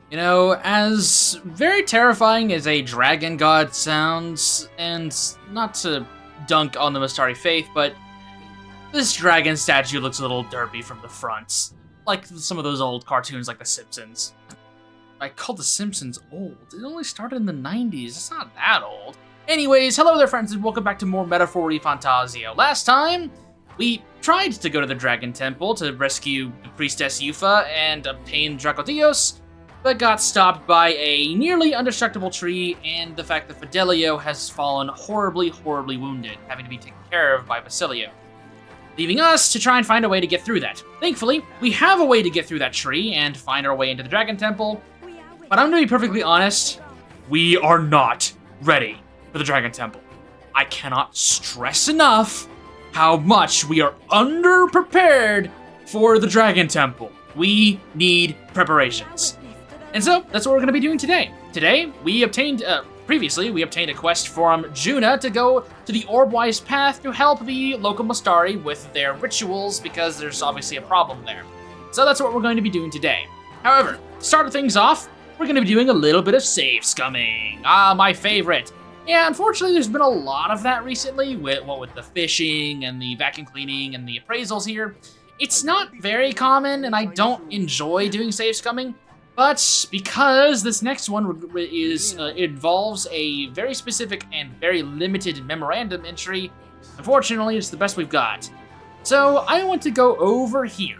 You know, as very terrifying as a dragon god sounds, and not to dunk on the Mistari faith, but this dragon statue looks a little derpy from the front. Like some of those old cartoons like The Simpsons. I called The Simpsons old. It only started in the 90s. It's not that old. Anyways, hello there friends and welcome back to more Metaphor Fantazio. Last time, we tried to go to the Dragon Temple to rescue the Priestess Yufa and obtain Dracodios, but got stopped by a nearly indestructible tree and the fact that Fidelio has fallen horribly wounded, having to be taken care of by Basilio, leaving us to try and find a way to get through that. Thankfully, we have a way to get through that tree and find our way into the Dragon Temple, but I'm gonna be perfectly honest, we are not ready for the Dragon Temple. I cannot stress enough how much we are underprepared for the Dragon Temple. We need preparations. And so, that's what we're going to be doing today. Today, previously, we obtained a quest from Junah to go to the Orbwise Path to help the local Mistari with their rituals, because there's obviously a problem there. So that's what we're going to be doing today. However, to start things off, we're going to be doing a little bit of save scumming. Ah, my favorite. Yeah, unfortunately, there's been a lot of that recently, with the fishing and the vacuum cleaning and the appraisals here. It's not very common, and I don't enjoy doing save scumming. But because this next one involves a very specific and very limited memorandum entry, unfortunately, it's the best we've got. So I want to go over here.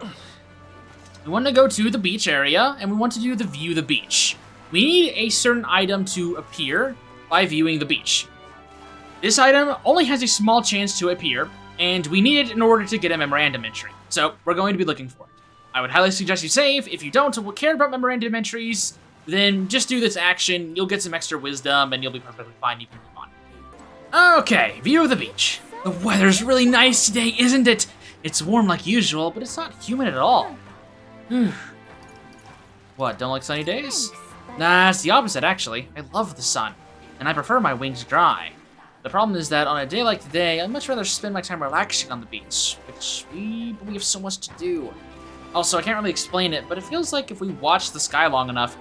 We want to go to the beach area, and we want to do the view the beach. We need a certain item to appear by viewing the beach. This item only has a small chance to appear, and we need it in order to get a memorandum entry. So we're going to be looking for it. I would highly suggest you save. If you don't care about memorandum entries, then just do this action. You'll get some extra wisdom, and you'll be perfectly fine. You can move on. Okay, view of the beach. The weather's really nice today, isn't it? It's warm like usual, but it's not humid at all. What, don't like sunny days? Nah, it's the opposite, actually. I love the sun, and I prefer my wings dry. The problem is that on a day like today, I'd much rather spend my time relaxing on the beach, which we have so much to do. Also, I can't really explain it, but it feels like if we watch the sky long enough,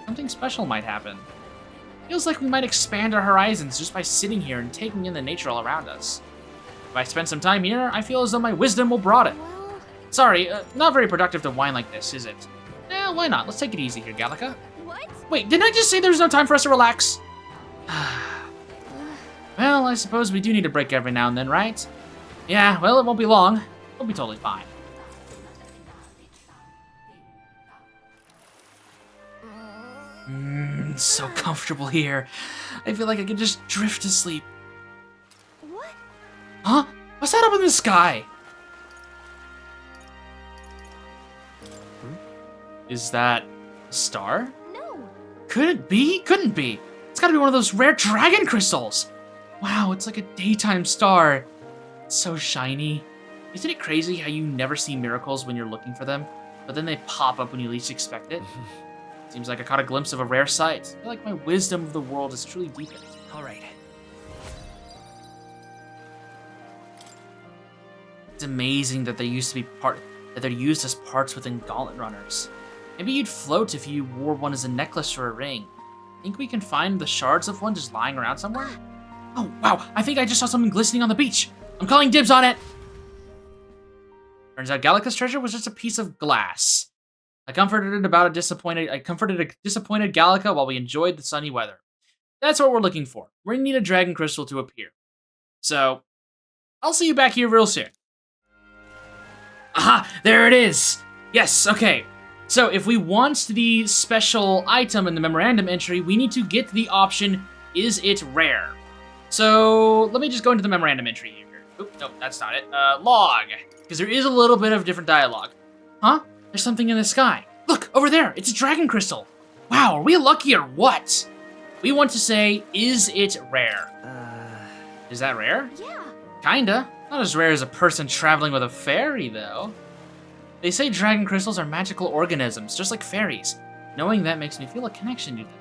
something special might happen. It feels like we might expand our horizons just by sitting here and taking in the nature all around us. If I spend some time here, I feel as though my wisdom will broaden. Sorry, not very productive to whine like this, is it? Eh, why not? Let's take it easy here, Gallica. What? Wait, didn't I just say there's no time for us to relax? Well, I suppose we do need a break every now and then, right? Yeah, well, it won't be long. We'll be totally fine. It's so comfortable here. I feel like I could just drift to sleep. What? Huh? What's that up in the sky? Is that a star? No. Could it be? Couldn't be. It's gotta be one of those rare dragon crystals. Wow, it's like a daytime star. It's so shiny. Isn't it crazy how you never see miracles when you're looking for them, but then they pop up when you least expect it? Seems like I caught a glimpse of a rare sight. I feel like my wisdom of the world is truly deepened. All right. It's amazing that they're used as parts within gauntlet runners. Maybe you'd float if you wore one as a necklace or a ring. Think we can find the shards of one just lying around somewhere? Oh, wow, I think I just saw something glistening on the beach. I'm calling dibs on it. Turns out Gallica's treasure was just a piece of glass. I comforted a disappointed Gallica while we enjoyed the sunny weather. That's what we're looking for. We need a dragon crystal to appear. So, I'll see you back here real soon. Aha, there it is. Yes, okay. So if we want the special item in the memorandum entry, we need to get the option, is it rare? So let me just go into the memorandum entry here. Oop, nope, that's not it. Log, because there is a little bit of different dialogue. Huh? There's something in the sky. Look, over there, it's a dragon crystal. Wow, are we lucky or what? We want to say, is it rare? Is that rare? Yeah. Kinda. Not as rare as a person traveling with a fairy, though. They say dragon crystals are magical organisms, just like fairies. Knowing that makes me feel a connection to them.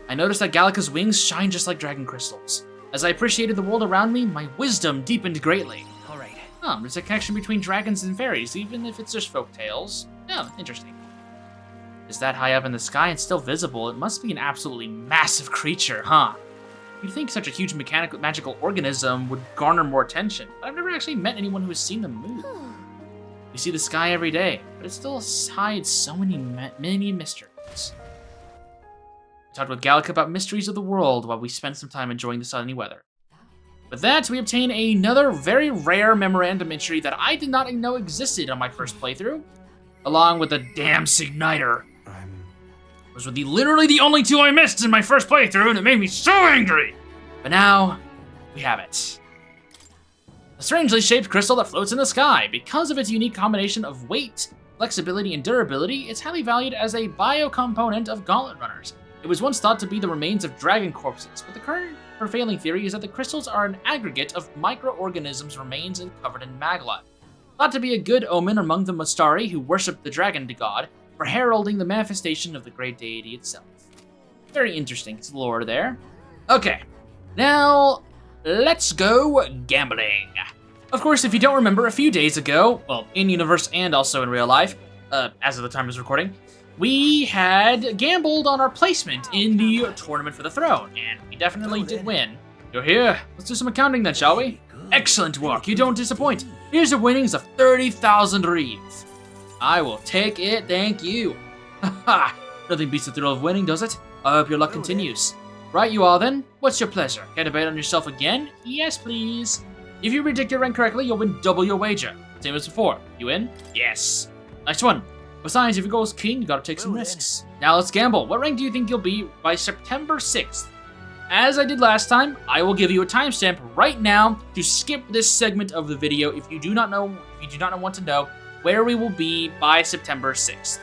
I noticed that Gallica's wings shine just like dragon crystals. As I appreciated the world around me, my wisdom deepened greatly. Alright. There's a connection between dragons and fairies, even if it's just folk tales. Oh, interesting. It's that high up in the sky and still visible. It must be an absolutely massive creature, huh? You'd think such a huge magical organism would garner more attention, but I've never actually met anyone who has seen them move. We see the sky every day, but it still hides so many mysteries. We talked with Gallic about mysteries of the world while we spent some time enjoying the sunny weather. With that, we obtain another very rare memorandum entry that I did not know existed on my first playthrough, along with a damn Signiter. Those were literally the only two I missed in my first playthrough, and it made me so angry! But now, we have it. A strangely shaped crystal that floats in the sky. Because of its unique combination of weight, flexibility, and durability, it's highly valued as a biocomponent of gauntlet runners. It was once thought to be the remains of dragon corpses, but the current prevailing theory is that the crystals are an aggregate of microorganisms' remains and covered in magma. Thought to be a good omen among the Mastari who worship the dragon god, for heralding the manifestation of the great deity itself. Very interesting, it's lore there. Okay, now let's go gambling. Of course, if you don't remember, a few days ago, well, in-universe and also in real life, as of the time of this recording, we had gambled on our placement in the Tournament for the Throne, and we definitely did win. You're here, let's do some accounting then, shall we? Excellent work, you don't disappoint. Here's your winnings of 30,000 Rites. I will take it, thank you. Haha, nothing beats the thrill of winning, does it? I hope your luck continues. Right you are then, what's your pleasure? Care to bet on yourself again? Yes, please. If you predict your rank correctly, you'll win double your wager. Same as before. You in? Yes. Nice one. Besides, if your goal is king, you gotta take some risks. Now let's gamble. What rank do you think you'll be by September 6th? As I did last time, I will give you a timestamp right now to skip this segment of the video if you do not want to know where we will be by September 6th.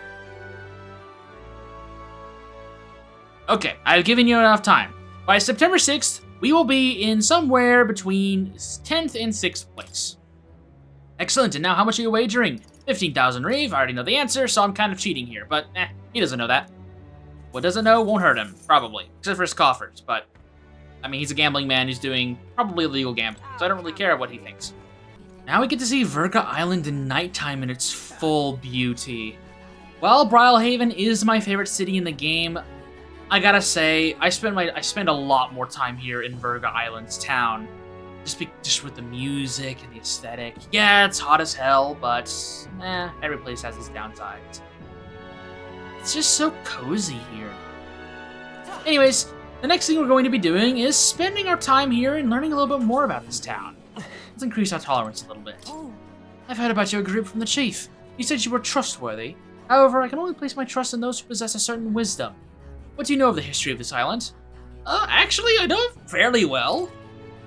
Okay, I've given you enough time. By September 6th, we will be in somewhere between 10th and 6th place. Excellent, and now how much are you wagering? 15,000 Reeve, I already know the answer, so I'm kind of cheating here, but he doesn't know that. What doesn't know won't hurt him, probably, except for his coffers, but I mean, he's a gambling man who's doing probably illegal gambling, so I don't really care what he thinks. Now we get to see Virga Island in nighttime in its full beauty. While Brylehaven is my favorite city in the game, I gotta say, I spend a lot more time here in Virga Island's town. Just with the music and the aesthetic. Yeah, it's hot as hell, but every place has its downsides. It's just so cozy here. Anyways, the next thing we're going to be doing is spending our time here and learning a little bit more about this town. Let's increase our tolerance a little bit. I've heard about your group from the chief. He said you were trustworthy. However, I can only place my trust in those who possess a certain wisdom. What do you know of the history of this island? Actually, I know it fairly well.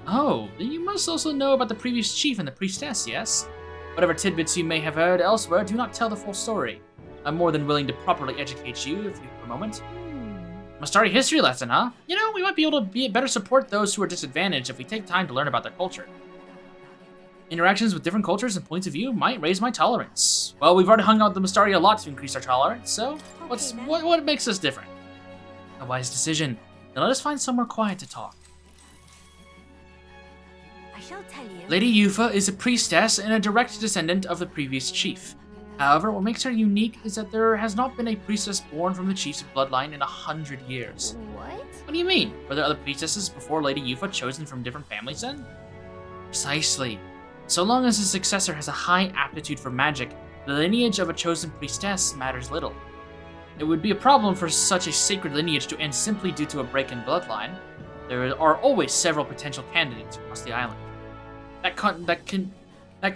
Oh, then you must also know about the previous chief and the priestess, yes? Whatever tidbits you may have heard elsewhere, do not tell the full story. I'm more than willing to properly educate you, if you have a moment. Mastari history lesson, huh? You know, we might be able to better support those who are disadvantaged if we take time to learn about their culture. Interactions with different cultures and points of view might raise my tolerance. Well, we've already hung out with the Mastari a lot to increase our tolerance, so what makes us different? A wise decision. Now let us find somewhere quiet to talk. I shall tell you. Lady Yufa is a priestess and a direct descendant of the previous chief. However, what makes her unique is that there has not been a priestess born from the chief's bloodline in 100 years. What? What do you mean? Were there other priestesses before Lady Yufa chosen from different families then? Precisely. So long as a successor has a high aptitude for magic, the lineage of a chosen priestess matters little. It would be a problem for such a sacred lineage to end simply due to a break in bloodline. There are always several potential candidates across the island. That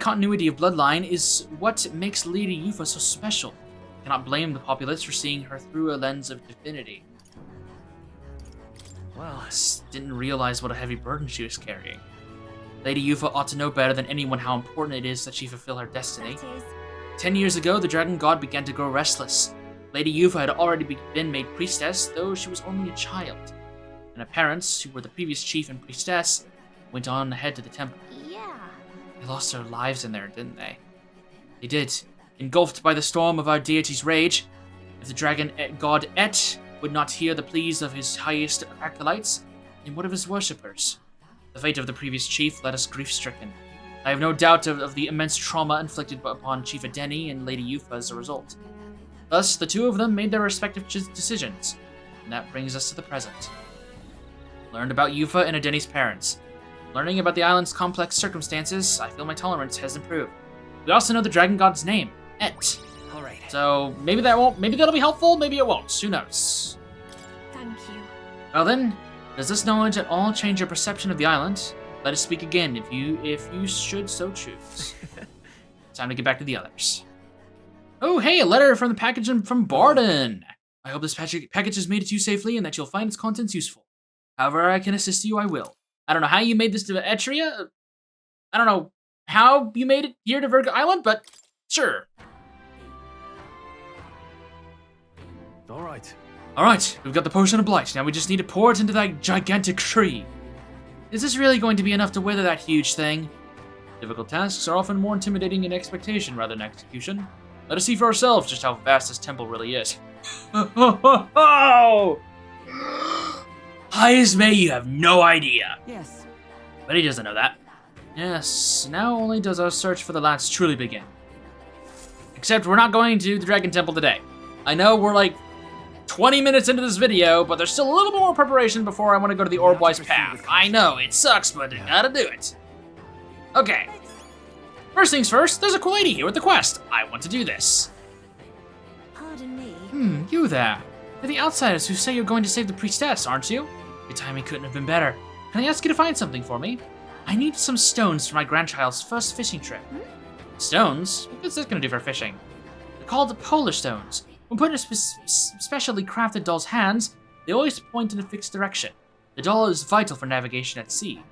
continuity of bloodline is what makes Lady Yufa so special. I cannot blame the populace for seeing her through a lens of divinity. Well, I didn't realize what a heavy burden she was carrying. Lady Yufa ought to know better than anyone how important it is that she fulfill her destiny. 10 years ago, the dragon god began to grow restless. Lady Yufa had already been made priestess, though she was only a child. And her parents, who were the previous chief and priestess, went on ahead to the temple. Yeah. They lost their lives in there, didn't they? They did, engulfed by the storm of our deity's rage. If the dragon god Et would not hear the pleas of his highest acolytes, then what of his worshippers? The fate of the previous chief left us grief-stricken. I have no doubt of the immense trauma inflicted upon Chief Adeni and Lady Yufa as a result. Thus, the two of them made their respective decisions. And that brings us to the present. Learned about Yufa and Adeni's parents. Learning about the island's complex circumstances, I feel my tolerance has improved. We also know the dragon god's name, Et. All right. So maybe that'll be helpful, maybe it won't. Who knows? Thank you. Well then, does this knowledge at all change your perception of the island? Let us speak again if you should so choose. Time to get back to the others. Oh, hey, a letter from the package from Barden. I hope this package has made it to you safely and that you'll find its contents useful. However I can assist you, I will. I don't know how you made this to Etria. I don't know how you made it here to Virga Island, but sure. All right, we've got the potion of blight. Now we just need to pour it into that gigantic tree. Is this really going to be enough to wither that huge thing? Difficult tasks are often more intimidating in expectation rather than execution. Let us see for ourselves just how vast this temple really is. Oh! High as May, you have no idea. Yes. But he doesn't know that. Yes, now only does our search for the last truly begin. Except we're not going to the Dragon Temple today. I know we're like 20 minutes into this video, but there's still a little bit more preparation before I want to go to the Orbwise path. I know, it sucks, but I gotta do it. Okay. First things first, there's a cool lady here with the quest. I want to do this. Pardon me. You there. You're the outsiders who say you're going to save the priestess, aren't you? Your timing couldn't have been better. Can I ask you to find something for me? I need some stones for my grandchild's first fishing trip. Stones? What's this gonna do for fishing? They're called polar stones. When put in a specially crafted doll's hands, they always point in a fixed direction. The doll is vital for navigation at sea.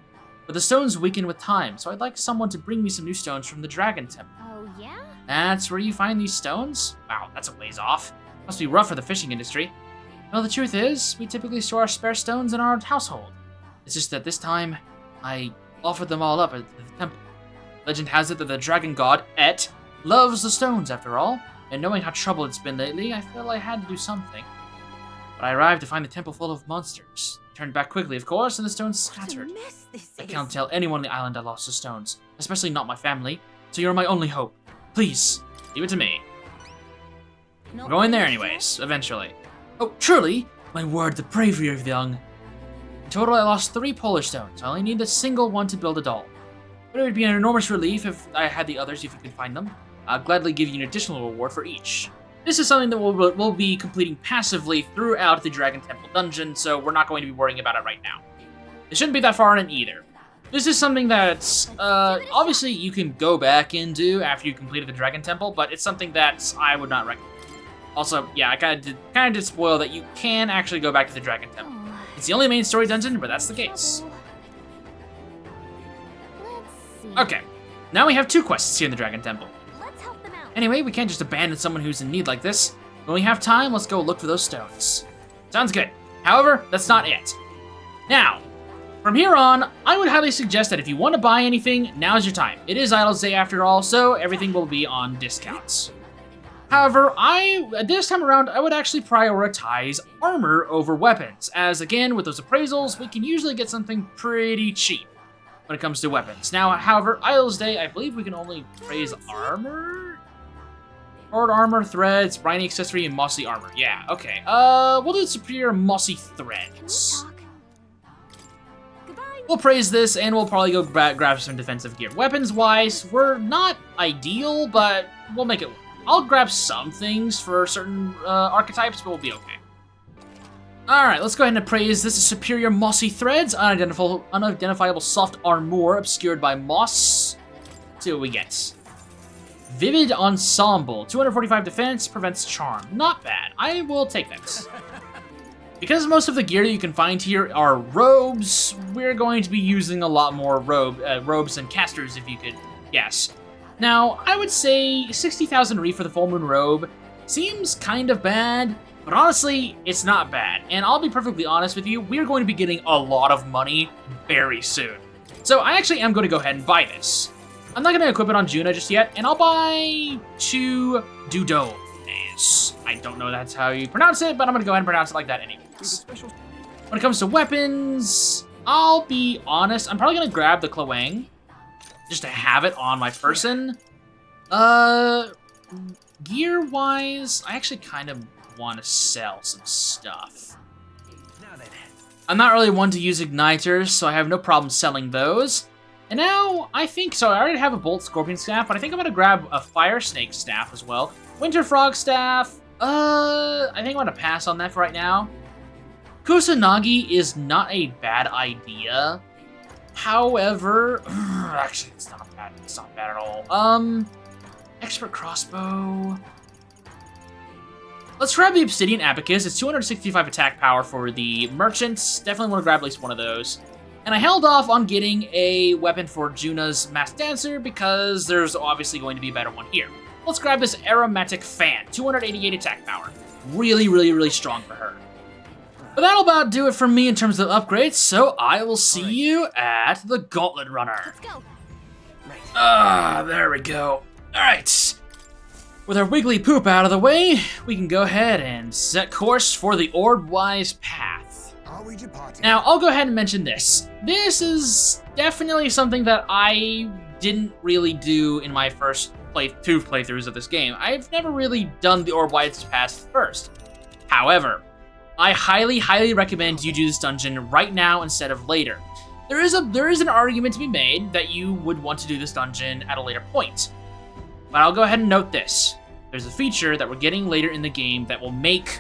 But the stones weaken with time, so I'd like someone to bring me some new stones from the Dragon Temple. Oh, yeah? That's where you find these stones? Wow, that's a ways off. Must be rough for the fishing industry. Well, the truth is, we typically store our spare stones in our household. It's just that this time, I offered them all up at the temple. Legend has it that the dragon god, Et, loves the stones after all, and knowing how troubled it's been lately, I felt I had to do something. But I arrived to find the temple full of monsters. Turned back quickly, of course, and the stones scattered. What a mess this I is. can't tell anyone on the island I lost the stones, especially not my family, so you're my only hope. Please, leave it to me. We're going there anyways, eventually. Oh, truly? My word, the bravery of the young. In total, I lost 3 polar stones. I only need a single one to build a doll. But it would be an enormous relief if I had the others if you could find them. I'll gladly give you an additional reward for each. This is something that we'll be completing passively throughout the Dragon Temple dungeon, so we're not going to be worrying about it right now. It shouldn't be that far in either. This is something that's, obviously you can go back and do after you completed the Dragon Temple, but it's something that I would not recommend. Also, yeah, I kind of did spoil that you can actually go back to the Dragon Temple. Oh, It's the only main story dungeon, but that's the case. let's see. Okay, now we have 2 quests here in the Dragon Temple. Let's help them out. Anyway, we can't just abandon someone who's in need like this. When we have time, let's go look for those stones. Sounds good. However, that's not it. Now, from here on, I would highly suggest that if you want to buy anything, now's your time. It is Idle's Day after all, so everything will be on discounts. However, this time around, I would actually prioritize armor over weapons, as again, with those appraisals, we can usually get something pretty cheap when it comes to weapons. Now, however, Idle's Day, I believe we can only praise armor? Hard armor, threads, briny accessory, and mossy armor. Yeah, okay. We'll do superior mossy threads. Can we talk? Goodbye. We'll praise this, and we'll probably go grab some defensive gear. Weapons-wise, we're not ideal, but we'll make it work. I'll grab some things for certain archetypes, but we'll be okay. Alright, let's go ahead and appraise. This is superior mossy threads, unidentifiable soft armor obscured by moss. Let's see what we get. Vivid ensemble, 245 defense, prevents charm. Not bad. I will take that. Because most of the gear that you can find here are robes, we're going to be using a lot more robes and casters, if you could guess. Now, I would say 60,000 re for the full moon robe seems kind of bad, but honestly, it's not bad. And I'll be perfectly honest with you, we're going to be getting a lot of money very soon. So I actually am going to go ahead and buy this. I'm not going to equip it on Junah just yet, and I'll buy 2 Dudones. I don't know that's how you pronounce it, but I'm going to go ahead and pronounce it like that anyways. When it comes to weapons, I'll be honest, I'm probably going to grab the Kloang just to have it on my person. gear-wise, I actually kind of want to sell some stuff. I'm not really one to use igniters, so I have no problem selling those. And now, I think, so I already have a Bolt Scorpion Staff, but I think I'm going to grab a Fire Snake Staff as well. Winter Frog Staff, I think I'm going to pass on that for right now. Kusanagi is not a bad idea. However, actually, it's not bad at all. Expert Crossbow. Let's grab the Obsidian Abacus. It's 265 attack power for the merchants. Definitely want to grab at least one of those. And I held off on getting a weapon for Junah's Masked Dancer because there's obviously going to be a better one here. Let's grab this Aromatic Fan. 288 attack power. Really, really, really strong for her. But that'll about do it for me in terms of upgrades, so I will see you at the Gauntlet Runner. Let's go. There we go. Alright. With our wiggly poop out of the way, we can go ahead and set course for the Orb-Wise Path. Now, I'll go ahead and mention this. This is definitely something that I didn't really do in my first two playthroughs of this game. I've never really done the Orb-Wise Path first. However, I highly, highly recommend you do this dungeon right now instead of later. There is an argument to be made that you would want to do this dungeon at a later point. But I'll go ahead and note this. There's a feature that we're getting later in the game that will make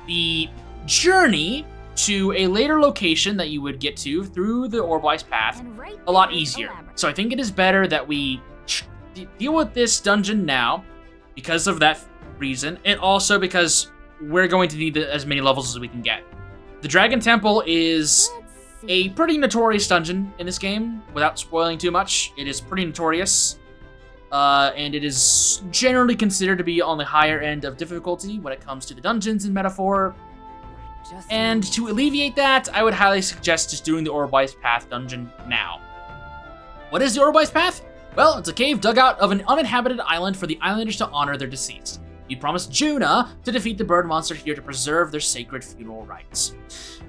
the journey to a later location that you would get to through the Orb-Wise Path a lot easier. So I think it is better that we deal with this dungeon now because of that reason, and also because we're going to need as many levels as we can get. The Dragon Temple is a pretty notorious dungeon in this game. Without spoiling too much, it is pretty notorious. And it is generally considered to be on the higher end of difficulty when it comes to the dungeons in Metaphor. And to alleviate that, I would highly suggest just doing the Orb-Wise Path dungeon now. What is the Orb-Wise Path? Well, it's a cave dug out of an uninhabited island for the islanders to honor their deceased. You promised Junah to defeat the bird monster here to preserve their sacred funeral rites.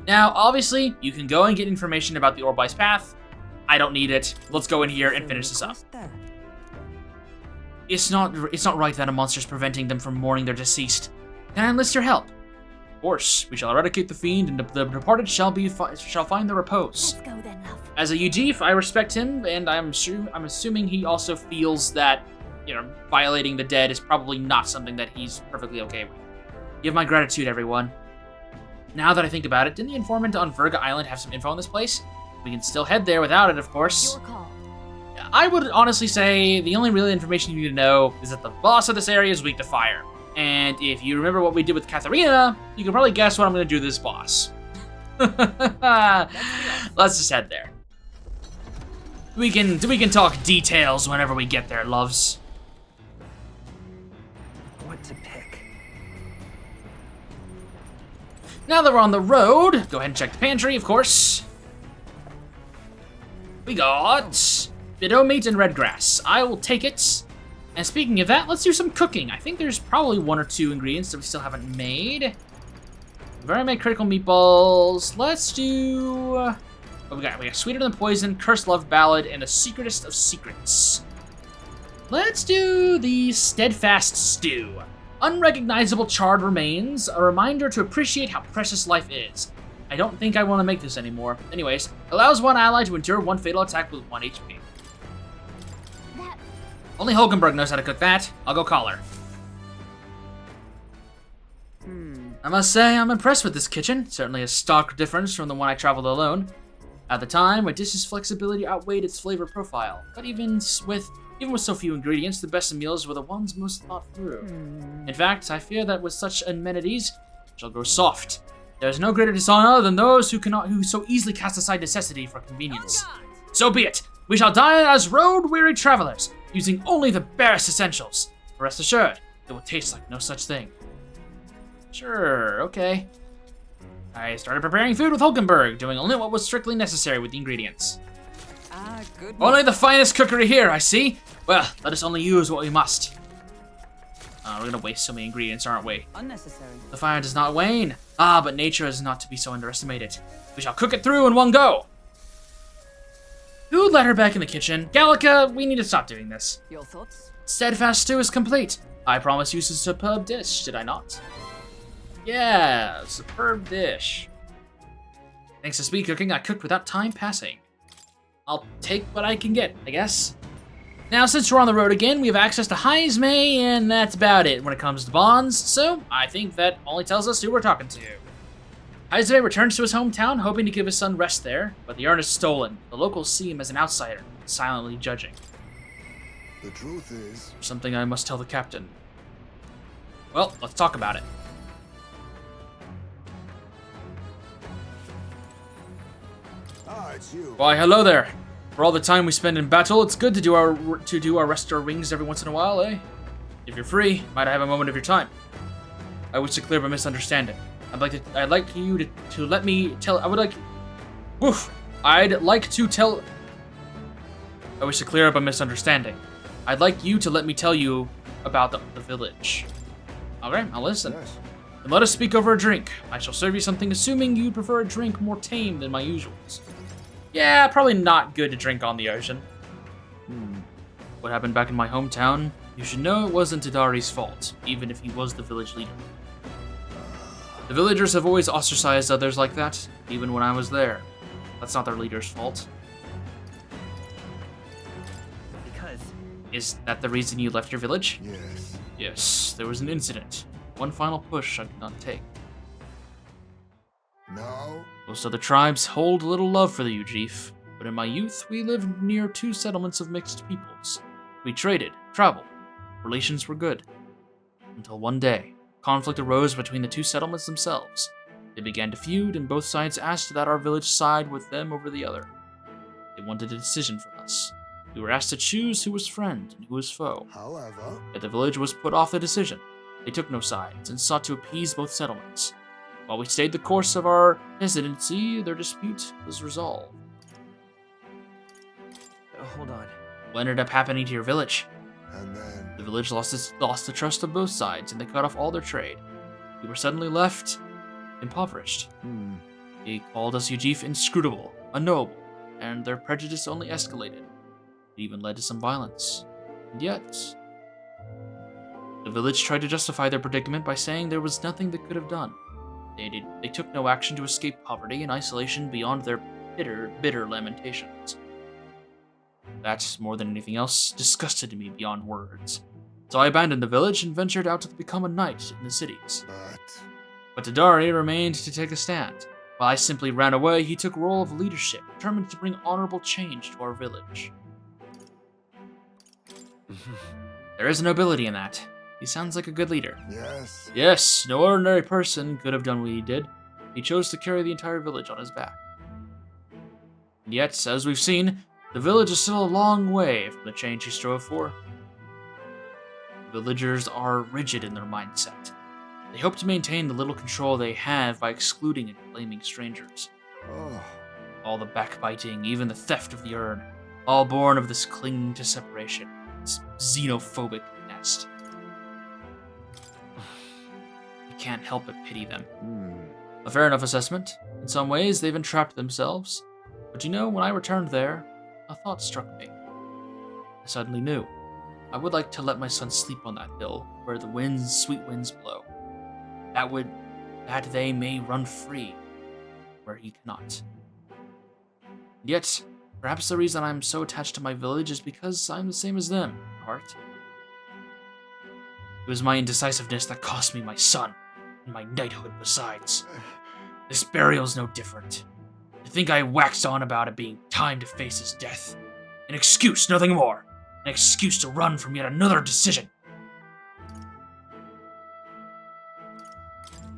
Now, obviously, you can go and get information about the Orb-Wise Path. I don't need it. Let's go in here and finish this up. It's not right that a monster's preventing them from mourning their deceased. Can I enlist your help? Of course, we shall eradicate the fiend, and the departed shall find their repose. Let's go then, love. As a Udif, I respect him, and I'm assuming he also feels that, violating the dead is probably not something that he's perfectly okay with. Give my gratitude, everyone. Now that I think about it, didn't the informant on Virga Island have some info on this place? We can still head there without it, of course. Your call. I would honestly say the only real information you need to know is that the boss of this area is weak to fire. And if you remember what we did with Katharina, you can probably guess what I'm going to do to this boss. Let's just head there. We can talk details whenever we get there, loves. What to pick? Now that we're on the road, go ahead and check the pantry, of course. We got Bido meat and red grass. I will take it. And speaking of that, let's do some cooking. I think there's probably one or two ingredients that we still haven't made. We've already made critical meatballs. Let's do... what we got? We got Sweeter Than Poison, Cursed Love Ballad, and the Secretest of Secrets. Let's do the Steadfast Stew. Unrecognizable charred remains, a reminder to appreciate how precious life is. I don't think I want to make this anymore. Anyways, allows one ally to endure one fatal attack with 1 HP. Only Hulkenberg knows how to cook that. I'll go call her. I must say, I'm impressed with this kitchen. Certainly a stark difference from the one I traveled alone. At the time, my dish's flexibility outweighed its flavor profile. But even with so few ingredients, the best meals were the ones most thought through. In fact, I fear that with such amenities, it shall grow soft. There is no greater dishonor than those who so easily cast aside necessity for convenience. So be it. We shall dine as road-weary travelers, using only the barest essentials. But rest assured, it will taste like no such thing. Sure, okay. I started preparing food with Hulkenberg, doing only what was strictly necessary with the ingredients. Good. Only the finest cookery here, I see. Well, let us only use what we must. We're gonna waste so many ingredients, aren't we? Unnecessary. The fire does not wane. But nature is not to be so underestimated. We shall cook it through in one go. Who let her back in the kitchen? Gallica, we need to stop doing this. Your thoughts? Steadfast stew is complete. I promised you a superb dish, did I not? Yeah, superb dish. Thanks to speed cooking, I cooked without time passing. I'll take what I can get, I guess. Now, since we're on the road again, we have access to Heismay, and that's about it when it comes to bonds, so I think that only tells us who we're talking to. Heismay returns to his hometown, hoping to give his son rest there, but the urn is stolen. The locals see him as an outsider, silently judging. The truth is... Something I must tell the captain. Well, let's talk about it. Ah, it's you. Why, hello there. For all the time we spend in battle, it's good to do our rest our wings every once in a while, eh? If you're free, might I have a moment of your time? I wish to clear up a misunderstanding. I'd like you to let me tell. I wish to clear up a misunderstanding. I'd like you to let me tell you about the village. Okay, I'll listen. Yes. And let us speak over a drink. I shall serve you something, assuming you prefer a drink more tame than my usuals. Yeah, probably not good to drink on the ocean. What happened back in my hometown? You should know it wasn't Tadari's fault, even if he was the village leader. The villagers have always ostracized others like that, even when I was there. That's not their leader's fault. Because Is that the reason you left your village? Yes. Yes, there was an incident. One final push I could not take. Now? Most other tribes hold little love for the Ujif, but in my youth we lived near 2 settlements of mixed peoples. We traded, traveled, relations were good. Until one day, conflict arose between the 2 settlements themselves. They began to feud, and both sides asked that our village side with them over the other. They wanted a decision from us. We were asked to choose who was friend and who was foe. However... Yet the village was put off the decision. They took no sides and sought to appease both settlements. While we stayed the course of our hesitancy, their dispute was resolved. hold on. What ended up happening to your village? And then... The village lost the trust of both sides, and they cut off all their trade. We were suddenly left impoverished. They called us Ujif inscrutable, unknowable, and their prejudice only escalated. It even led to some violence. And yet, the village tried to justify their predicament by saying there was nothing they could have done. They took no action to escape poverty and isolation beyond their bitter lamentations. That, more than anything else, disgusted me beyond words. So I abandoned the village and ventured out to become a knight in the cities. But Tadari remained to take a stand. While I simply ran away, he took role of leadership, determined to bring honorable change to our village. There is nobility in that. He sounds like a good leader. Yes. Yes, no ordinary person could have done what he did. He chose to carry the entire village on his back. And yet, as we've seen, the village is still a long way from the change he strove for. Villagers are rigid in their mindset. They hope to maintain the little control they have by excluding and blaming strangers. Oh. All the backbiting, even the theft of the urn, all born of this clinging to separation, this xenophobic nest. You can't help but pity them. A fair enough assessment. In some ways, they've entrapped themselves. But you know, when I returned there, a thought struck me. I suddenly knew. I would like to let my son sleep on that hill, where the sweet winds blow. That they may run free, where he cannot. And yet, perhaps the reason I'm so attached to my village is because I'm the same as them, in heart. It was my indecisiveness that cost me my son, and my knighthood besides. This burial's no different. To think I waxed on about it being time to face his death. An excuse, nothing more. An excuse to run from yet another decision.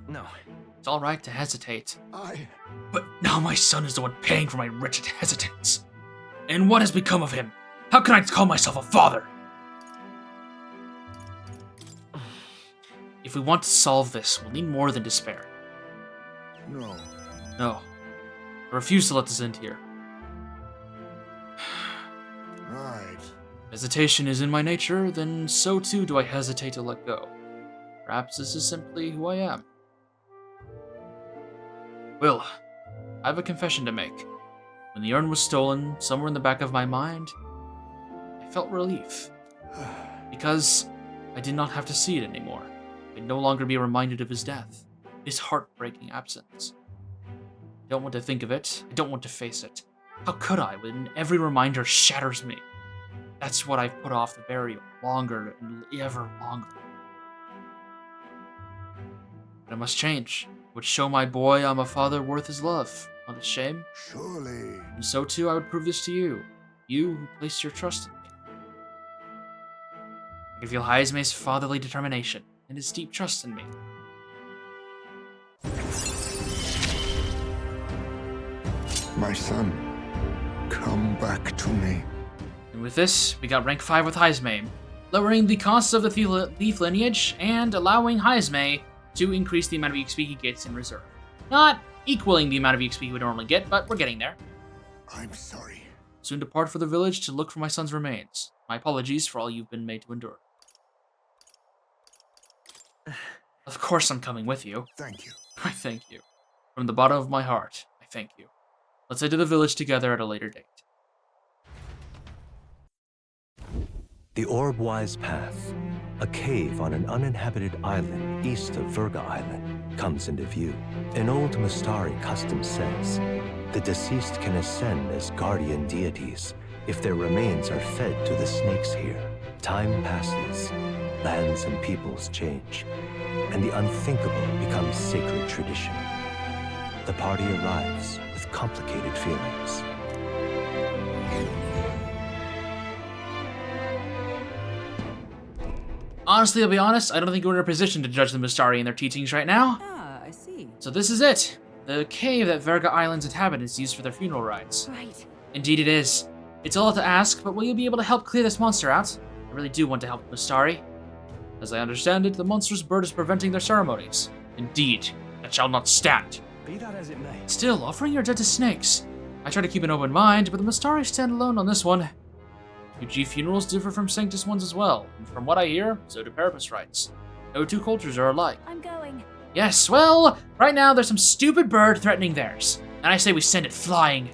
No. It's alright to hesitate. I... But now my son is the one paying for my wretched hesitance. And what has become of him? How can I call myself a father? If we want to solve this, we'll need more than despair. No. No. I refuse to let this end here. Right. Hesitation is in my nature, then so too do I hesitate to let go. Perhaps this is simply who I am. Will, I have a confession to make. When the urn was stolen, somewhere in the back of my mind, I felt relief. Because I did not have to see it anymore. I'd no longer be reminded of his death, his heartbreaking absence. I don't want to think of it. I don't want to face it. How could I when every reminder shatters me? That's what I've put off the burial longer and ever longer. But I must change. I would show my boy I'm a father worth his love, not his shame. Surely. And so too I would prove this to you. You who placed your trust in me. I can feel Haizme's fatherly determination and his deep trust in me. My son, come back to me. And with this, we got rank 5 with Haizme, lowering the cost of the thief lineage and allowing Haizme to increase the amount of EXP he gets in reserve. Not equaling the amount of EXP he would normally get, but we're getting there. I'm sorry. Soon depart for the village to look for my son's remains. My apologies for all you've been made to endure. Of course I'm coming with you. Thank you. I thank you. From the bottom of my heart, I thank you. Let's head to the village together at a later date. The Orb-Wise Path, a cave on an uninhabited island east of Virga Island, comes into view. An old Mystari custom says, the deceased can ascend as guardian deities if their remains are fed to the snakes here. Time passes, lands and peoples change, and the unthinkable becomes sacred tradition. The party arrives with complicated feelings. Honestly, I'll be honest, I don't think we're in a position to judge the Mystari and their teachings right now. Ah, I see. So this is it. The cave that Virga Island's inhabitants use for their funeral rites. Right. Indeed it is. It's a lot to ask, but will you be able to help clear this monster out? I really do want to help the Mystari. As I understand it, the monster's bird is preventing their ceremonies. Indeed, that shall not stand. Be that as it may. Still, offering your dead to snakes. I try to keep an open mind, but the Mystari stand alone on this one. UG funerals differ from Sanctus ones as well, and from what I hear, so do Parapus rites. No two cultures are alike. I'm going. Yes, well, right now there's some stupid bird threatening theirs, and I say we send it flying.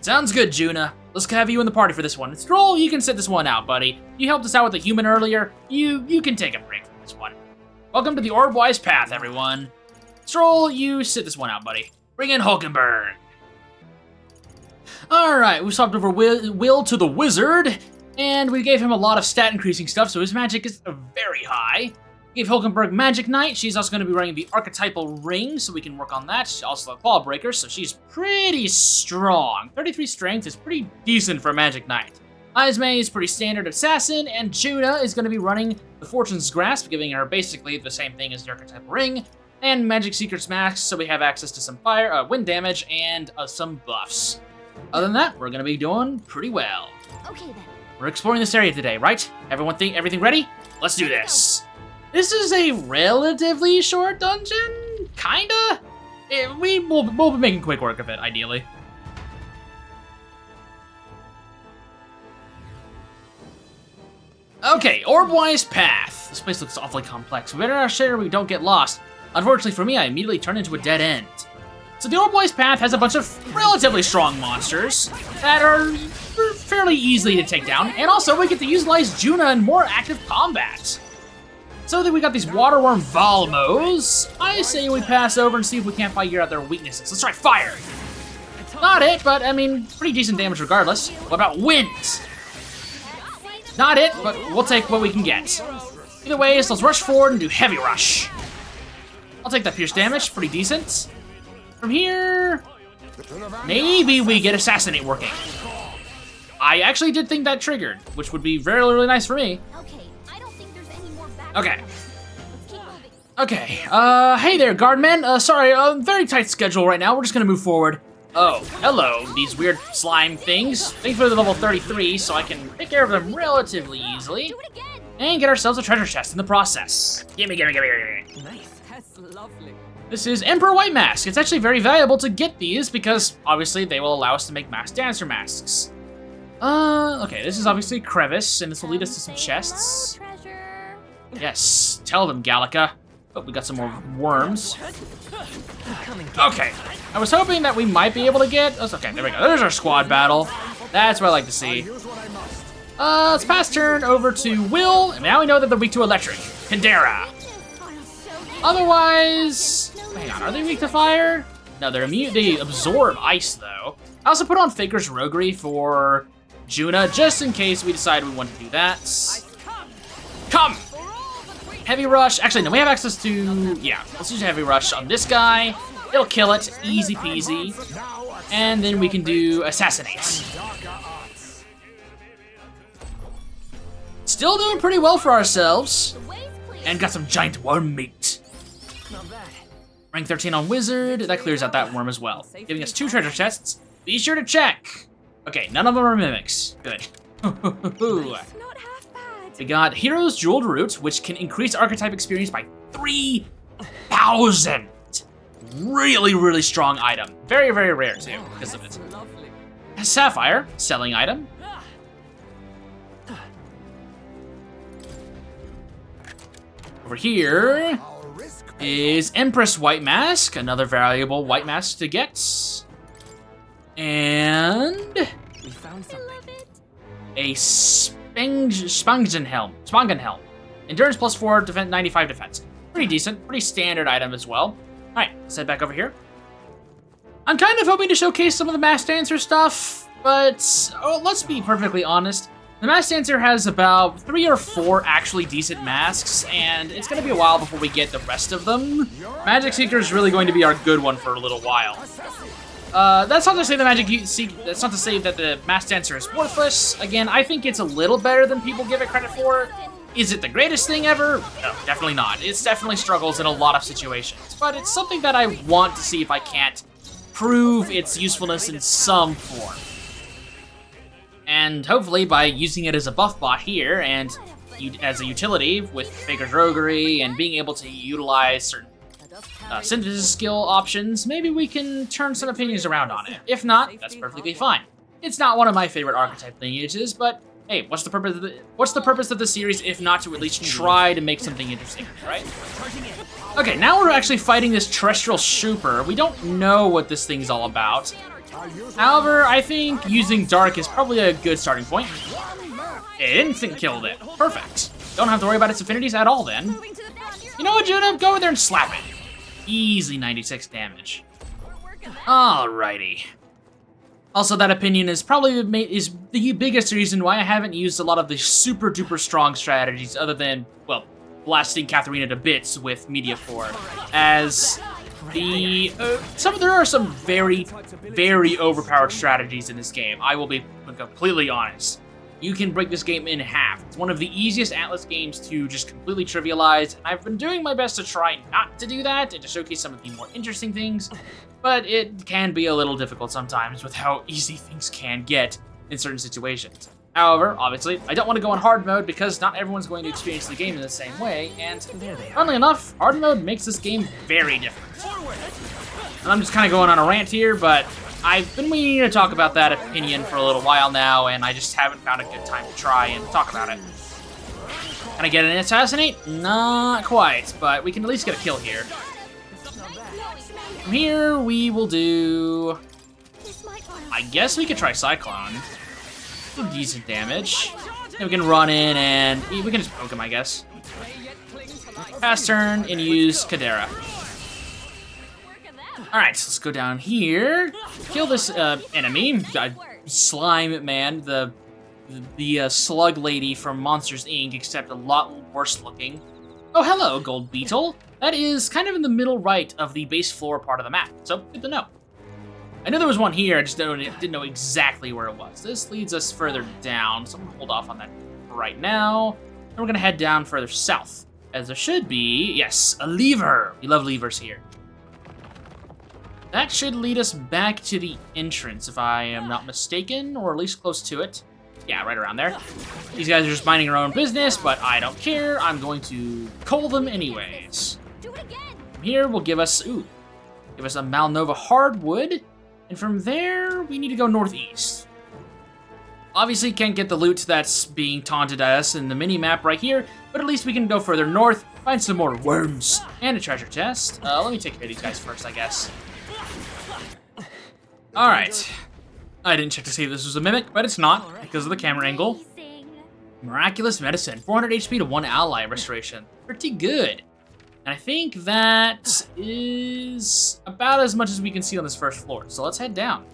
Sounds good, Junah. Let's have you in the party for this one. Stroll, you can sit this one out, buddy. You helped us out with the human earlier. You can take a break from this one. Welcome to the Orb-Wise Path, everyone. Stroll, you sit this one out, buddy. Bring in Hulkenberg. Alright, we swapped over Will to the Wizard, and we gave him a lot of stat increasing stuff, so his magic is very high. We gave Hulkenberg Magic Knight. She's also going to be running the archetypal ring, so we can work on that. She's also a Claw Breaker, so she's pretty strong. 33 strength is pretty decent for a Magic Knight. Haizme is pretty standard assassin, and Junah is going to be running the Fortune's Grasp, giving her basically the same thing as the archetypal ring, and Magic Secret's Mask, so we have access to some fire, wind damage, and some buffs. Other than that, we're going to be doing pretty well. Okay then. We're exploring this area today, right? Everyone think everything ready? Let's do this. This is a relatively short dungeon, kinda. We'll be making quick work of it, ideally. Okay, Orb-Wise Path. This place looks awfully complex. We better make sure we don't get lost. Unfortunately for me, I immediately turned into a dead end. So the Orb-Wise Path has a bunch of relatively strong monsters that are fairly easily to take down, and also we get to utilize Junah in more active combat. So then we got these Waterworm Valmos. I say we pass over and see if we can't figure out their weaknesses. Let's try fire. Not it, but I mean, pretty decent damage regardless. What about wind? Not it, but we'll take what we can get. Either way, so let's rush forward and do heavy rush. I'll take that pierce damage, pretty decent. From here, maybe we get Assassinate working. I actually did think that triggered, which would be really nice for me. Okay, I don't think there's any more back. Okay. Let's keep moving. Okay, hey there, guardmen. Sorry, very tight schedule right now. We're just gonna move forward. Oh, hello, these weird slime things. Thankfully they're level 33, so I can take care of them relatively easily. Do it again. And get ourselves a treasure chest in the process. Gimme. Nice. That's lovely. This is Emperor White Mask. It's actually very valuable to get these because obviously they will allow us to make masked dancer masks. Okay, this is obviously Crevice, and this will lead us to some chests. Treasure. Yes, tell them, Gallica. Oh, we got some more worms. Okay, I was hoping that we might be able to get... Oh, okay, there we go. There's our squad battle. That's what I like to see. Let's pass turn over to Will, and now we know that they're weak to electric. Kadera. Otherwise, hang on, are they weak to fire? No, they're immune. They absorb ice, though. I also put on Faker's Roguery for Junah, just in case we decide we want to do that. Come! Heavy Rush. Actually, no, we have access to... Yeah, let's use Heavy Rush on this guy. It'll kill it, easy peasy. And then we can do Assassinate. Still doing pretty well for ourselves. And got some giant worm meat. Rank 13 on Wizard. That clears out that worm as well. Giving us 2 treasure chests. Be sure to check. Okay, none of them are mimics. Good. We got Hero's Jeweled Root, which can increase archetype experience by 3,000. Really, really strong item. Very, very rare, too, because of it. Sapphire, selling item. Over here is Empress White Mask, another valuable white mask to get. And We found something. a Spangenhelm. Endurance +4, defense 95 defense. Pretty decent, pretty standard item as well. All right, let's head back over here. I'm kind of hoping to showcase some of the Masked Dancer stuff, but let's be perfectly honest. The Masked Dancer has about 3 or 4 actually decent masks, and it's going to be a while before we get the rest of them. Magic Seeker is really going to be our good one for a little while. That's not to say that's not to say that the Masked Dancer is worthless. Again, I think it's a little better than people give it credit for. Is it the greatest thing ever? No, definitely not. It definitely struggles in a lot of situations, but it's something that I want to see if I can't prove its usefulness in some form. And hopefully by using it as a buff bot here and as a utility with Faker's Roguery and being able to utilize certain synthesis skill options, maybe we can turn some opinions around on it. If not, that's perfectly fine. It's not one of my favorite archetype lineages, but hey, what's the purpose of the series if not to at least try to make something interesting, right? Okay, now we're actually fighting this terrestrial Shooper. We don't know what this thing's all about. However, I think using Dark is probably a good starting point. It instant killed it. Perfect. Don't have to worry about its affinities at all then. You know what, Junah? Go over there and slap it. Easy 96 damage. Alrighty. Also, that opinion is probably the biggest reason why I haven't used a lot of the super duper strong strategies other than, well, blasting Katharina to bits with Media 4. As there are some very, very overpowered strategies in this game. I will be completely honest. You can break this game in half. It's one of the easiest Atlas games to just completely trivialize, and I've been doing my best to try not to do that and to showcase some of the more interesting things, but it can be a little difficult sometimes with how easy things can get in certain situations. However, obviously, I don't want to go on hard mode because not everyone's going to experience the game in the same way, and funnily enough, hard mode makes this game very different. And I'm just kind of going on a rant here, but I've been meaning to talk about that opinion for a little while now, and I just haven't found a good time to try and talk about it. Can I get an assassinate? Not quite, but we can at least get a kill here. From here, we will do... I guess we could try Cyclone. Do decent damage. Then we can run in and... we can just poke him, I guess. Pass turn and use Kadera. Alright, so let's go down here. Kill this enemy. Slime man, the slug lady from Monsters, Inc., except a lot worse looking. Oh, hello, Gold Beetle. That is kind of in the middle right of the base floor part of the map, so good to know. I knew there was one here, I just didn't know exactly where it was. This leads us further down, so I'm gonna hold off on that right now. And we're gonna head down further south, as there should be, yes, a lever. We love levers here. That should lead us back to the entrance, if I am not mistaken, or at least close to it. Yeah, right around there. These guys are just minding their own business, but I don't care. I'm going to cull them anyways. From here will give us a Malnova hardwood, and from there we need to go northeast. Obviously can't get the loot that's being taunted at us in the mini-map right here, but at least we can go further north, find some more worms, and a treasure chest. Let me take care of these guys first, I guess. Alright. I didn't check to see if this was a mimic, but it's not, because of the camera angle. Miraculous Medicine, 400 HP to 1 ally restoration. Pretty good. And I think that is about as much as we can see on this first floor. So let's head down.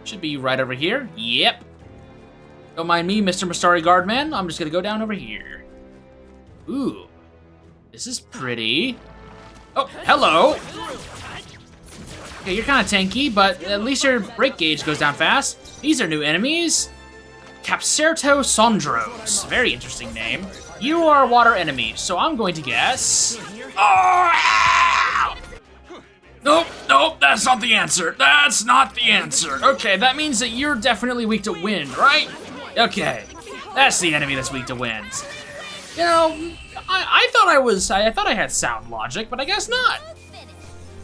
Should be right over here. Yep. Don't mind me, Mr. Mastari Guardman. I'm just gonna go down over here. Ooh. This is pretty. Oh, hello. Okay, you're kind of tanky, but at least your break gauge goes down fast. These are new enemies. Capcerto Sondros. Very interesting name. You are water enemies, so I'm going to guess. Oh! Nope, that's not the answer. That's not the answer. Okay, that means that you're definitely weak to wind, right? Okay, that's the enemy that's weak to wind. You know, I thought I had sound logic, but I guess not.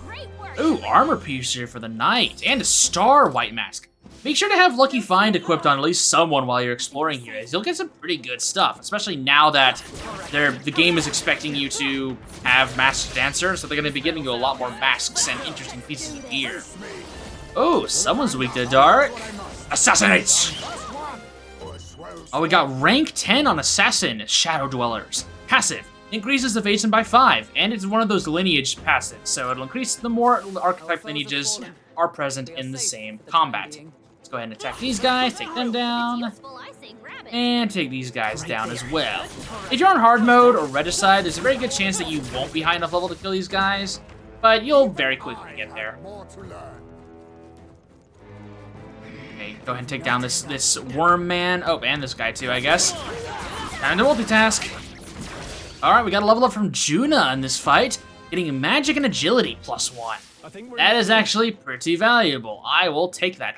Great work. Ooh, armor piercer for the knight and a star white mask. Make sure to have Lucky Find equipped on at least someone while you're exploring here, as you'll get some pretty good stuff, especially now that the game is expecting you to have masked dancers, so they're going to be giving you a lot more masks and interesting pieces of gear. Oh, someone's weak to dark. Assassinates! Oh, we got rank 10 on Assassin, Shadow Dwellers. Passive, increases evasion by 5, and it's one of those lineage passives, so it'll increase the more archetype lineages are present in the same combat. Let's go ahead and attack these guys, take them down, Useful, I say grab it. and take these guys down as well. If you're on hard mode or regicide, there's a very good chance that you won't be high enough level to kill these guys, but you'll very quickly get there. Okay, go ahead and take down this worm man. Oh, and this guy too, I guess. Time to multitask. Alright, we got a level up from Junah in this fight, getting magic and agility +1. That is actually pretty valuable. I will take that.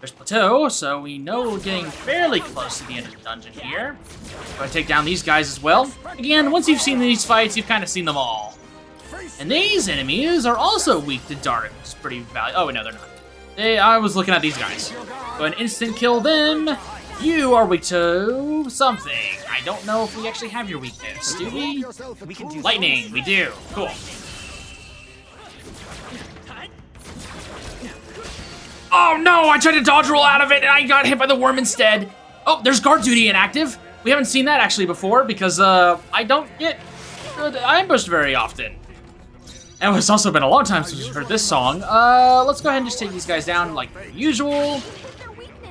There's Plateau, so we know we're getting fairly close to the end of the dungeon here. Go ahead, take down these guys as well. Again, once you've seen these fights, you've kind of seen them all. And these enemies are also weak to dark, which is pretty valuable. Oh, no, they're not. I was looking at these guys. Go ahead and instant kill them. You are weak to something. I don't know if we actually have your weakness, do we? We can do Lightning, we do. Cool. Oh no, I tried to dodge roll out of it and I got hit by the worm instead. Oh, there's guard duty inactive. We haven't seen that actually before because I don't get ambushed very often. And it's also been a long time since we've heard this song. Let's go ahead and just take these guys down like usual.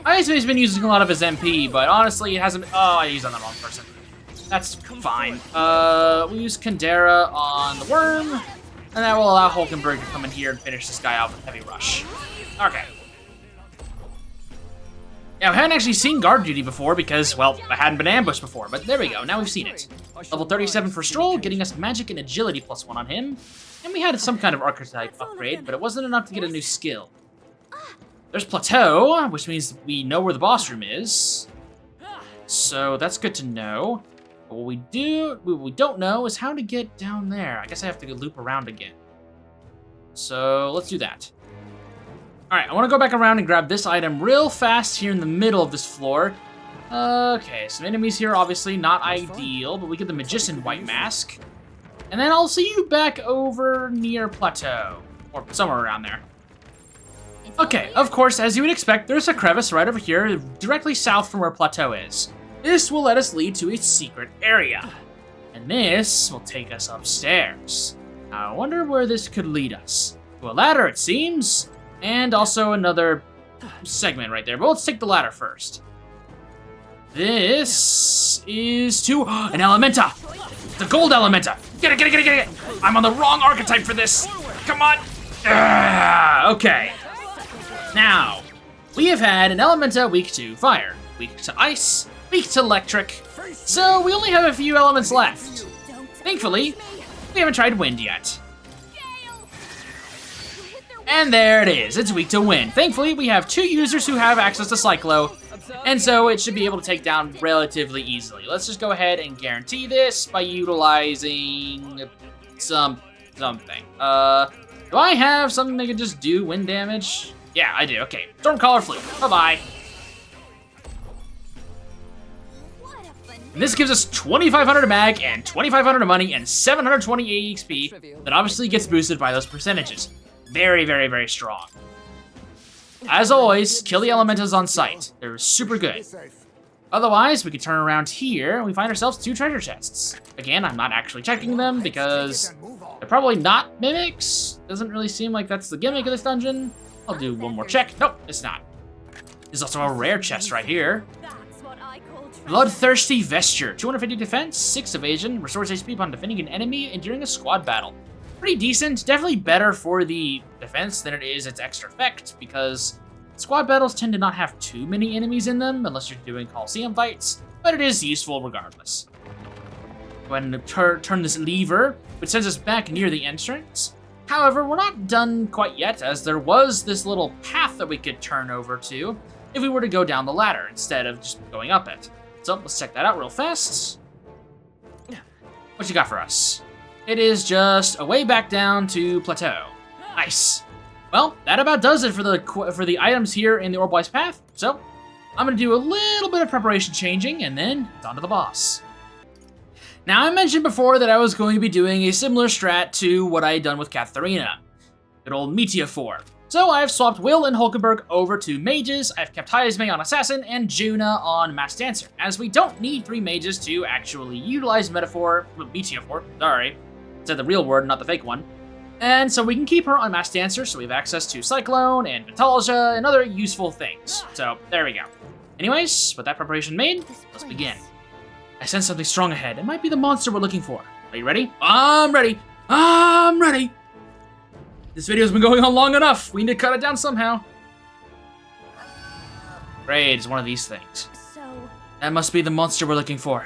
Iceman's been using a lot of his MP, but honestly it hasn't. Oh, I used on the wrong person. That's fine. We use Kandera on the worm, and that will allow Hulkenberg to come in here and finish this guy off with heavy rush. Okay. Yeah, I haven't actually seen guard duty before because, well, I hadn't been ambushed before, but there we go, now we've seen it. Level 37 for Stroll, getting us magic and agility +1 on him. And we had some kind of archetype upgrade, but it wasn't enough to get a new skill. There's Plateau, which means we know where the boss room is. So that's good to know. But what we don't know is how to get down there. I guess I have to loop around again. So let's do that. Alright, I want to go back around and grab this item real fast here in the middle of this floor. Okay, some enemies here, obviously not ideal, but we get the Magician White Mask. And then I'll see you back over near Plateau, or somewhere around there. Okay, of course, as you would expect, there's a crevice right over here, directly south from where Plateau is. This will let us lead to a secret area. And this will take us upstairs. Now, I wonder where this could lead us. To a ladder, it seems. And also another segment right there. But let's take the ladder first. This is to an Elementa. The gold Elementa. Get it, get it, get it, get it. I'm on the wrong archetype for this. Come on. Okay. Now, we have had an Elementa weak to fire, weak to ice, weak to electric. So we only have a few elements left. Thankfully, we haven't tried wind yet. And there it is, it's weak to wind. Thankfully, we have 2 users who have access to Cyclo, and so it should be able to take down relatively easily. Let's just go ahead and guarantee this by utilizing something. Do I have something that can just do wind damage? Yeah, I do, okay. Stormcaller Flute, bye-bye. And this gives us 2,500 mag and 2,500 money and 720 EXP that obviously gets boosted by those percentages. Very, very, very strong. As always, kill the Elementas on sight. They're super good. Otherwise, we could turn around here and we find ourselves 2 treasure chests. Again, I'm not actually checking them because they're probably not mimics. Doesn't really seem like that's the gimmick of this dungeon. I'll do one more check. Nope, it's not. There's also a rare chest right here. That's what I call treasure. Bloodthirsty Vesture. 250 defense, 6 evasion, restores HP upon defending an enemy and during a squad battle. Pretty decent. Definitely better for the defense than it is its extra effect because squad battles tend to not have too many enemies in them unless you're doing Coliseum fights, but it is useful regardless. Go ahead and turn this lever, which sends us back near the entrance. However, we're not done quite yet, as there was this little path that we could turn over to if we were to go down the ladder instead of just going up it. So let's check that out real fast. What you got for us? It is just a way back down to Plateau. Nice. Well, that about does it for the items here in the Orbwise Path. So I'm gonna do a little bit of preparation changing, and then it's on to the boss. Now, I mentioned before that I was going to be doing a similar strat to what I had done with Katharina. Good old Meteophore. So I've swapped Will and Hulkenberg over to mages, I've kept Hyasme on Assassin, and Junah on Masked Dancer, as we don't need 3 mages to actually utilize Meteophore, sorry. Said the real word, not the fake one. And so we can keep her on Masked Dancer, so we have access to Cyclone and Vitalja and other useful things. So there we go. Anyways, with that preparation made, let's begin. I sense something strong ahead. It might be the monster we're looking for. Are you ready? I'm ready. I'm ready. This video's been going on long enough. We need to cut it down somehow. Great, it's one of these things. So, That must be the monster we're looking for.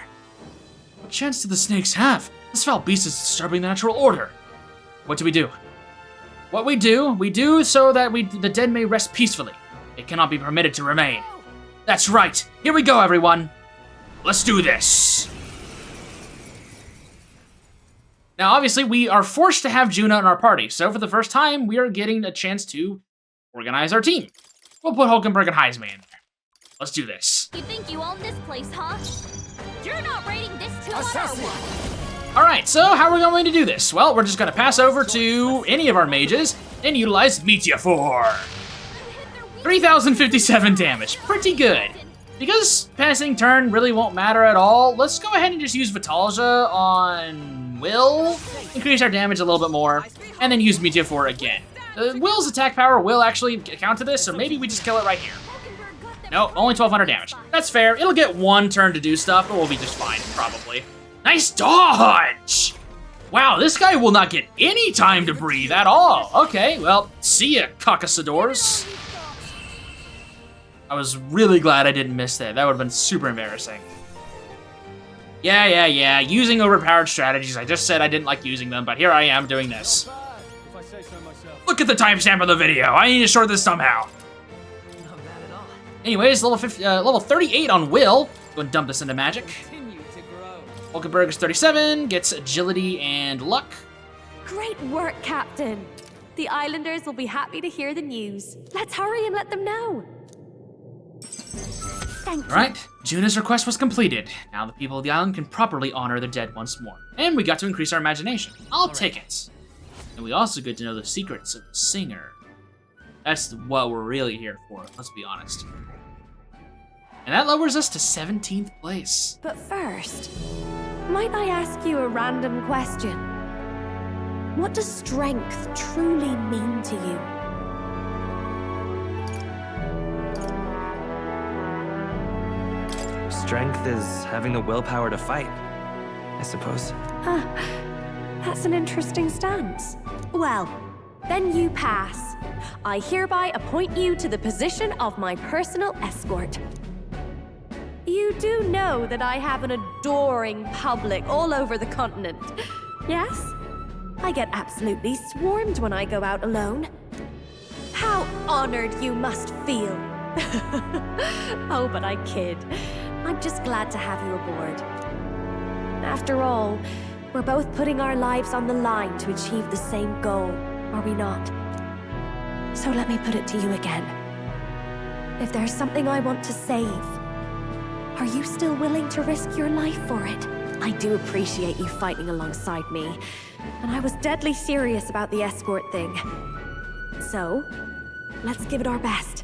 What chance do the snakes have? This foul beast is disturbing the natural order. What do we do? What we do so that the dead may rest peacefully. It cannot be permitted to remain. That's right. Here we go, everyone. Let's do this. Now, obviously, we are forced to have Junah in our party, so for the first time, we are getting a chance to organize our team. We'll put Hulkenberg and Hyasme in there. Let's do this. you think you own this place, huh? You're not raiding this too, or what? All right, so how are we going to do this? Well, we're just going to pass over to any of our mages and utilize Meteophore. 3,057 damage, pretty good. Because passing turn really won't matter at all, let's go ahead and just use Vitalja on Will, increase our damage a little bit more, and then use Meteophore again. Will's attack power will actually account to this, so maybe we just kill it right here. No, only 1,200 damage. That's fair. It'll get 1 turn to do stuff, but we'll be just fine, probably. Nice dodge! Wow, this guy will not get any time to breathe at all. Okay, well, see ya, cockasadors. I was really glad I didn't miss that. That would have been super embarrassing. Yeah. Using overpowered strategies. I just said I didn't like using them, but here I am doing this. If I say so myself. Look at the timestamp of the video. I need to short this somehow. Not bad at all. Anyways, level 38 on Will. Go and dump this into magic. Continue to grow. Hulkenberg is 37, gets agility and luck. Great work, Captain. The Islanders will be happy to hear the news. Let's hurry and let them know. Thank you. Alright, Junah's request was completed. Now the people of the island can properly honor the dead once more. And we got to increase our imagination. I'll take it. And we also get to know the secrets of the singer. That's what we're really here for, let's be honest. And that lowers us to 17th place. But first, might I ask you a random question? What does strength truly mean to you? Strength is having the willpower to fight, I suppose. That's an interesting stance. Well, then you pass. I hereby appoint you to the position of my personal escort. You do know that I have an adoring public all over the continent. Yes? I get absolutely swarmed when I go out alone. How honored you must feel. Oh, but I kid. I'm just glad to have you aboard. After all, we're both putting our lives on the line to achieve the same goal, are we not? So let me put it to you again. If there's something I want to save, are you still willing to risk your life for it? I do appreciate you fighting alongside me, and I was deadly serious about the escort thing. So, let's give it our best.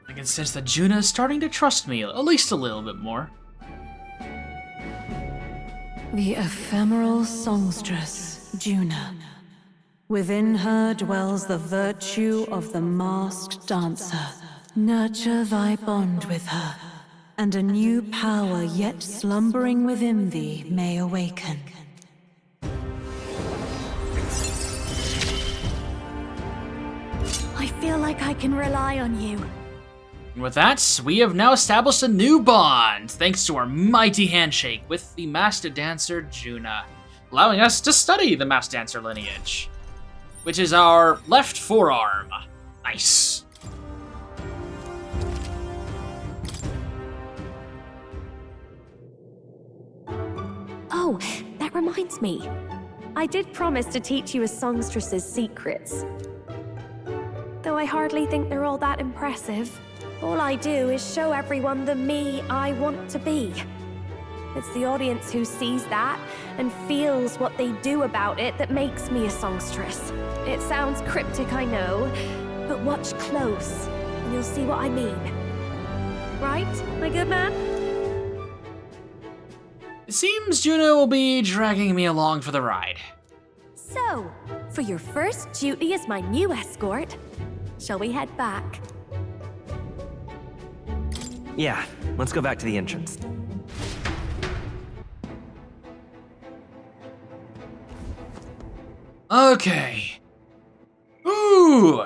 I can sense that Junah is starting to trust me at least a little bit more. The ephemeral songstress, Junah. Within her dwells the virtue of the masked dancer. Nurture thy bond with her, and a new power yet slumbering within thee may awaken. I feel like I can rely on you. And with that, we have now established a new bond, thanks to our mighty handshake with the Master Dancer Junah, allowing us to study the Master Dancer lineage, which is our left forearm. Nice. Oh, that reminds me. I did promise to teach you a songstress's secrets. Though I hardly think they're all that impressive. All I do is show everyone the me I want to be. It's the audience who sees that and feels what they do about it that makes me a songstress. It sounds cryptic, I know, but watch close and you'll see what I mean. Right, my good man? It seems Junah will be dragging me along for the ride. So, for your first duty as my new escort, shall we head back? Yeah, let's go back to the entrance. Okay. Ooh.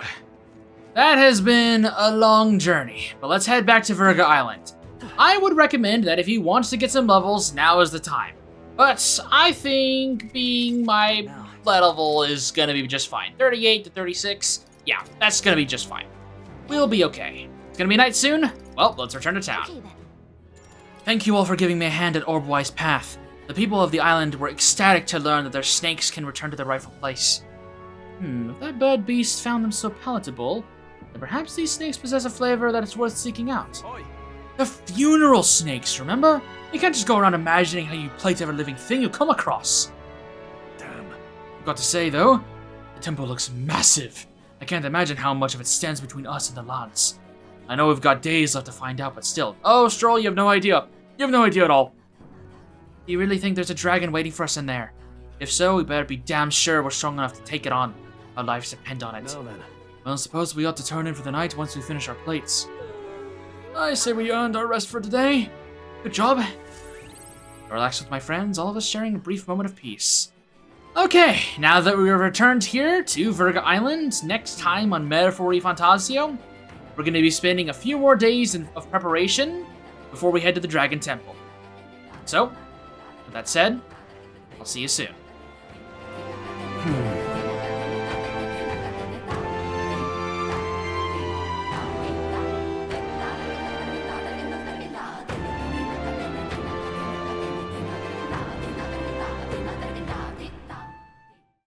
That has been a long journey, but let's head back to Virga Island. I would recommend that if you want to get some levels, now is the time. But I think being my level is gonna be just fine. 38 to 36, yeah, that's gonna be just fine. We'll be okay. It's gonna be night soon? Well, let's return to town. Okay, then. Thank you all for giving me a hand at Orbwise Path. The people of the island were ecstatic to learn that their snakes can return to their rightful place. If that bird beast found them so palatable, then perhaps these snakes possess a flavor that is worth seeking out. The funeral snakes, remember? You can't just go around imagining how you plate every living thing you come across. Damn. I've got to say, though, the temple looks massive. I can't imagine how much of it stands between us and the lands. I know we've got days left to find out, but still. Oh, Stroll, you have no idea. You have no idea at all. Do you really think there's a dragon waiting for us in there? If so, we better be damn sure we're strong enough to take it on. Our lives depend on it. No, then. Well, suppose we ought to turn in for the night once we finish our plates. I say we earned our rest for today. Good job. Relax with my friends, all of us sharing a brief moment of peace. Okay, now that we have returned here to Virga Island, next time on Metaphori Fantazio, we're going to be spending a few more days of preparation before we head to the Dragon Temple. So, with that said, I'll see you soon.